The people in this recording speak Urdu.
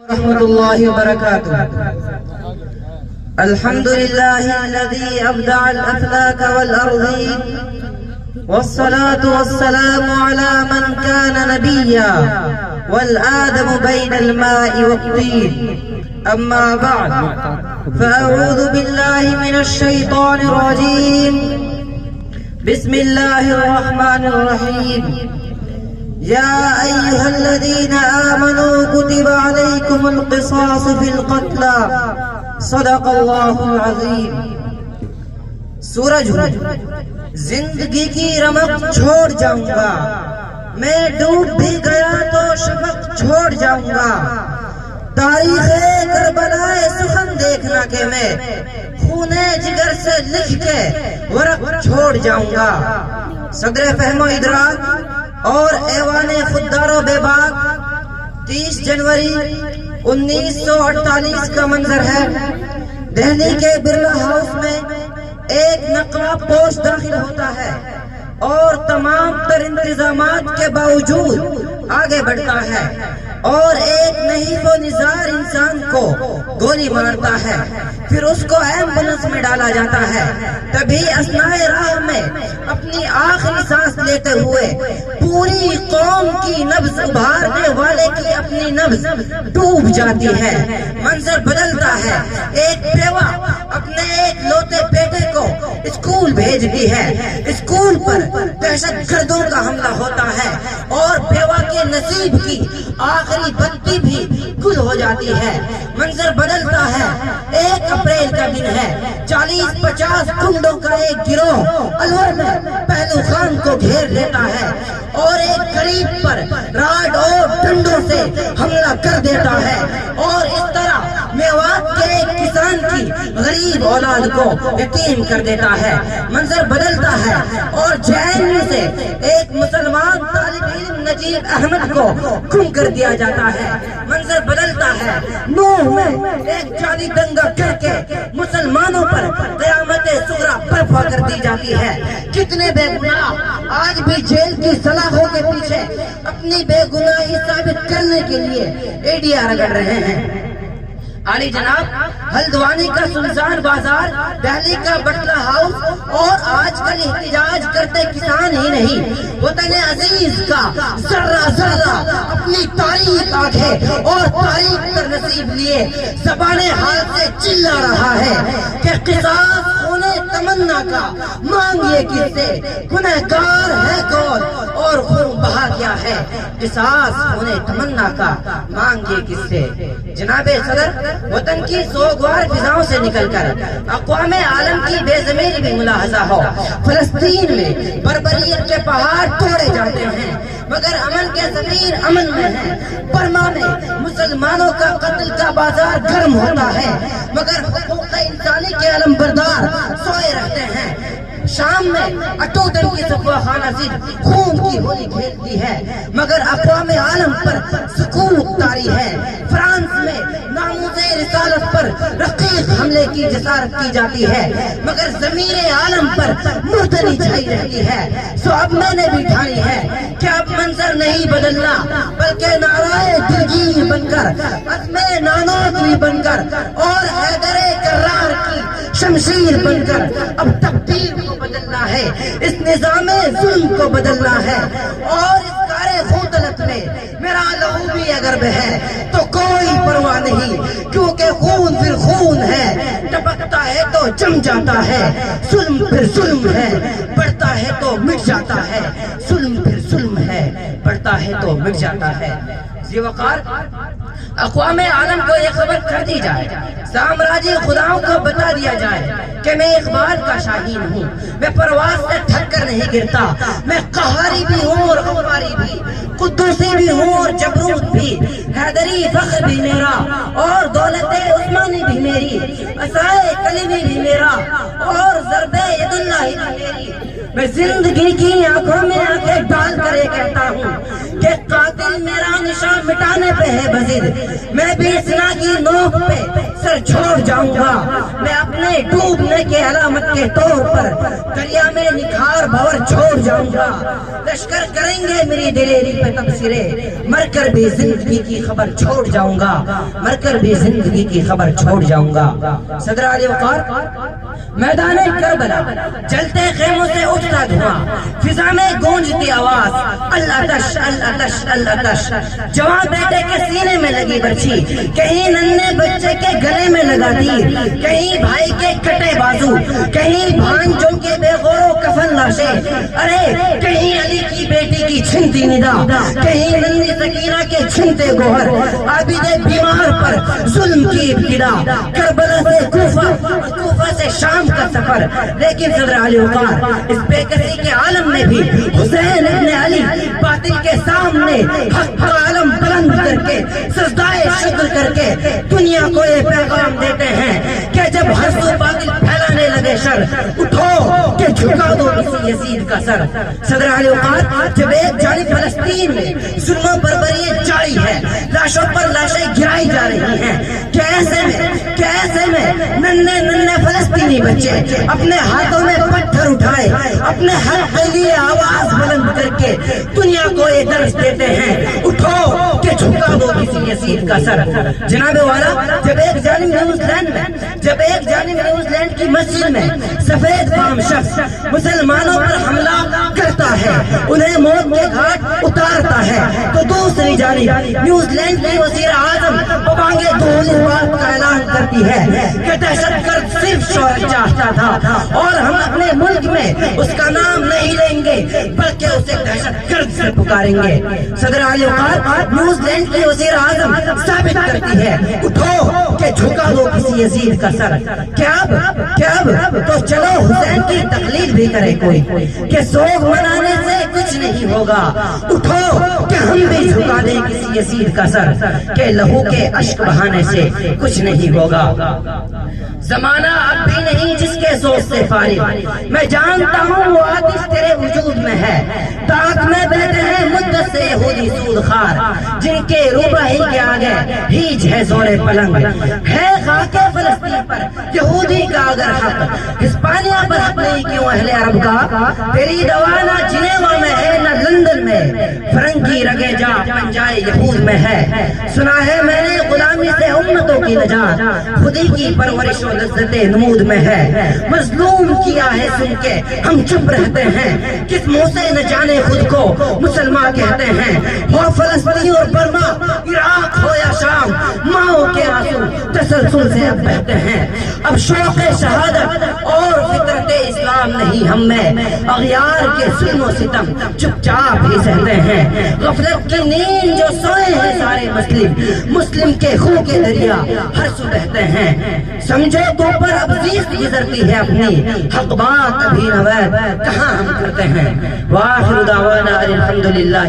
ورحمة الله وبركاته. الحمد لله الذي أبدع الأفلاك والأرضين، والصلاة والسلام على من كان نبيا والآدم بين الماء والطين. أما بعد، فأعوذ بالله من الشيطان الرجيم. بسم الله الرحمن الرحيم. يا أيها الذين آمنوا كتب عليكم القصاص في القتلى. صدق اللہ العظیم. سورج ہوں، زندگی کی رمق چھوڑ جاؤں گا، میں ڈوب بھی گیا تو شفق چھوڑ جاؤں گا. تاریخ کربلا سخن دیکھنا کہ میں خونے جگر سے لکھ کے ورق چھوڑ جاؤں گا. صدر فہم و ادراک اور ایوان خوددار و بے باک 30 جنوری 1948 کا منظر ہے. دہلی کے برلا ہاؤس میں ایک نقاب پوش داخل ہوتا ہے اور تمام تر انتظامات کے باوجود آگے بڑھتا ہے اور ایک نحیف و نزار انسان کو گولی مارتا ہے. پھر اس کو ایمبولنس میں ڈالا جاتا ہے. تبھی اثناء راہ میں اپنی آخری سانس لیتے ہوئے پوری قوم کی نبض ابھارنے والے کی اپنی نبض ڈوب جاتی ہے. منظر بدلتا ہے. ایک بیوہ اپنے ایک لوتے بیٹے کو اسکول بھیجتی ہے. اسکول پر دہشت گردوں کا حملہ ہوتا ہے اور بیوہ کے نصیب کی آخری بتی بھی گل ہو جاتی ہے. منظر بدلتا ہے. 1 اپریل کا دن ہے. 40-50 گنڈوں کا ایک گروہ الور میں پہلو خان کو گھیر لیتا ہے اور ایک غریب پر راڈ اور ڈنڈوں سے حملہ کر دیتا ہے اور اس طرح میوات کے ایک کسان کی غریب اولاد کو یتیم کر دیتا ہے. منظر بدلتا ہے اور جے سے ایک مسلمان طالب علم نجیب احمد کو گم کر دیا جاتا ہے. منظر بدلتا ہے. نوح میں ایک جعلی دنگا کر کے مسلمانوں پر قیامت صغری برپا کر دی جاتی ہے. کتنے بے گناہ آج بھی جیل کی سلاخوں کے پیچھے اپنی بے گناہی ثابت کرنے کے لیے ایڈیاں رگڑ رہے ہیں. علی جناب ہلدوانی کا سلطان بازار، دہلی کا بٹلہ ہاؤس اور آج کل احتجاج کرتے کسان ہی نہیں، وطن عزیز کا ذرہ ذرہ اپنی تاریخ آنکھیں اور تاریخ پر نصیب لیے زبان حال سے چلا رہا ہے کہ قصاص ہونے تمنا کا مانگیے کس سے، گنہگار ہے کون اور خون بہا کیا ہے. قصاص ہونے تمنا کا مانگیے کس سے. جناب صدر، وطن کی سوگوار فضاؤں سے نکل کر اقوام عالم کی بے ضمیری بھی ملاحظہ ہو. فلسطین میں بربریت کے پہاڑ توڑے جاتے ہیں مگر امن کے ضمیر امن میں ہیں. برما میں مسلمانوں کا قتل کا بازار گرم ہوتا ہے مگر حقوق انسانی کے علم بردار سوئے رہتے ہیں. شام میں اٹوٹن کی صفوہ خانہ ضد خون کی ہولی کھیلتی ہے مگر اقوام عالم پر سکون طاری ہے. فرانس میں ناموس رسالت پر رقیق حملے کی جسارت کی جاتی ہے مگر ضمیر عالم پر مردنی چھائی رہتی ہے. سو اب میں نے بھی ٹھانی ہے کہ اب منظر نہیں بدلنا بلکہ نعرہ دلگیر بن کر، عزم نانوتوی بن کر اور حیدر کرار کی شمشیر بن کر اب تقدیر کو بدلنا ہے. اس نظام ظلم کو بدلنا ہے اور اس کارے خودلت میں میرا لہو بھی اگر ہے تو کوئی پرواہ نہیں، کیونکہ خون پھر خون ہے، ٹپکتا ہے تو جم جاتا ہے. ظلم پھر ظلم ہے، بڑھتا ہے تو مٹ جاتا ہے. ظلم پھر ظلم ہے، بڑھتا ہے تو مٹ جاتا ہے. ذی وقار اقوام عالم کو یہ خبر کر دی جائے، سامراجی خداؤں کو بتا دیا جائے کہ میں اقبال کا شاہین ہوں، میں پرواز سے تھک کر نہیں گرتا، میں قہاری بھی ہوں اور غفاری بھی، قدوسی بھی ہوں اور جبروت بھی، حیدری فخر بھی میرا اور دولت عثمانی بھی میری، عصائے کلیمی بھی میرا اور ضرب ید اللہ بھی میری. میں زندگی کی آنکھوں میں آنکھیں ڈال کر یہ کہتا ہوں کہ قاتل میرا نشان مٹانے پہ ہے بزد. میں بھی سنا کی نوک پہ کر چھوڑ جاؤں گا. میں اپنے ڈوبنے کے علامت کے طور پر دریا میں نکھار بھور چھوڑ جاؤں گا. لشکر کریں گے میری دلیری پہ تبصرے, مر کر بھی زندگی کی خبر چھوڑ جاؤں گا, مر کر بھی زندگی کی خبر چھوڑ جاؤں گا. صدر علی وقار میدان کربلا, جلتے خیموں سے اٹھتا دھواں, فضا میں گونجتی آواز, اللہ تش اللہ تش اللہ تش. جوان بیٹے کے سینے میں لگی برچھی, کہیں ننھے بچے کے گلے میں لگا تیر, کہیں بھائی کے کٹے بازو, کہیں بھانجوں کے بے غور و کفن لاشیں, ارے کہیں علی کی بیٹی کی چھنتی ندا, کہیں ننھی سکینہ کے چھنتے گوہر. عابد بیمار پر ظلم کی ابتدا, کربلا سے کوفہ, کوفہ سے شام کا سفر. لیکن صدر علی وقار اس بے کسی کے عالم میں بھی حسین ابن علی باطل کے سامنے حق کا عالم بلند کر کے سجدائے شکر کر کے دنیا کو یہ پیغام دیتے ہیں کہ جب ہر سو باطل پھیلانے لگے شر, اٹھو کہ جھکا دو کسی یزید کا سر. صدر علی وقار جب ایک جانب فلسطین میں ظلم و بربریت جاری ہے, لاشوں پر لاشیں گرائی جا رہی ہیں, کیسے میں ننھے فلسطینی بچے اپنے ہاتھوں میں پتھر اٹھائے اپنے حق کے لیے آواز بلند کر کے دنیا کو یہ درس دیتے ہیں, اٹھو کہ جھکا دو کسی یزید کا سر. جناب والا جب ایک جانب نیوزی لینڈ کی مسجد میں سفید فام شخص مسلمانوں پر حملہ کرتا ہے, انہیں موت کے گھاٹ اتارتا ہے, تو دوسری جانب نیوزی لینڈ کی وزیر اعظم بابانگے دھول اس بات کا اعلان کرتی ہے کہ دہشت گرد صرف شہرت چاہتا تھا اور ہم اپنے ملک میں اس کا نام نہیں لیں گے بلکہ اسے دہشت گرد سے پکاریں گے. صدر علی وقار نیوزی لینڈ کی وزیر اعظم ثابت کرتی ہے, اٹھو کہ جھکا دو کسی یزید کا سر. کیا اب تو چلو حسین کی تقلید بھی کرے کوئی کہ سوگ منانے سے کچھ نہیں ہوگا, اٹھو کہ ہم بھی جھکا دیں کسی یزید کا سر کہ لہو کے اشک بہانے سے کچھ نہیں ہوگا. زمانہ اب بھی نہیں جس کے سوچ سے فارغ, میں جانتا ہوں وہ آتش تیرے وجود میں ہے, تاک میں بیٹھے ہیں مدت سے یہودی سود خار, جن کے روبہ ہی کے آگے ہیج ہے زور پلنگ. ہے خاک فلسطین پر یہودی کا اگر حق, ہسپانیہ پر حق نہیں کیوں اہل عرب کا, تیری دوا نہ جنیوا میں ہے نہ لندن میں, فرنگی رگے جا پنجائے یہود میں ہے. سنا ہے میں نے غلامی سے امتوں کی نجات, خودی کی پرورش و لذت نمود میں ہے. مظلوم کیا ہے سن کے ہم چپ رہتے ہیں, کس منہ سے نہ جانے خود کو مسلمان کہتے ہیں. ہو فلسطین اور برما, عراق ہو یا شام, ماؤں کے آنسو تسلسل سے اب بہتے ہیں. اب شوق شہادت اور فطرت اسلام نہیں ہم میں, اغیار کے ظلم و ستم چپ چاپ ہی سہتے ہیں. غفلت کی نیند جو سوئے ہیں سارے مسلم کے خون کے دریا ہر سو بہتے ہیں. سمجھو تو پر اب زیست گزرتی ہے اپنی, حق بات ابھی نوید کہاں ہم کرتے ہیں. وآخر دعوانا الحمدللہ.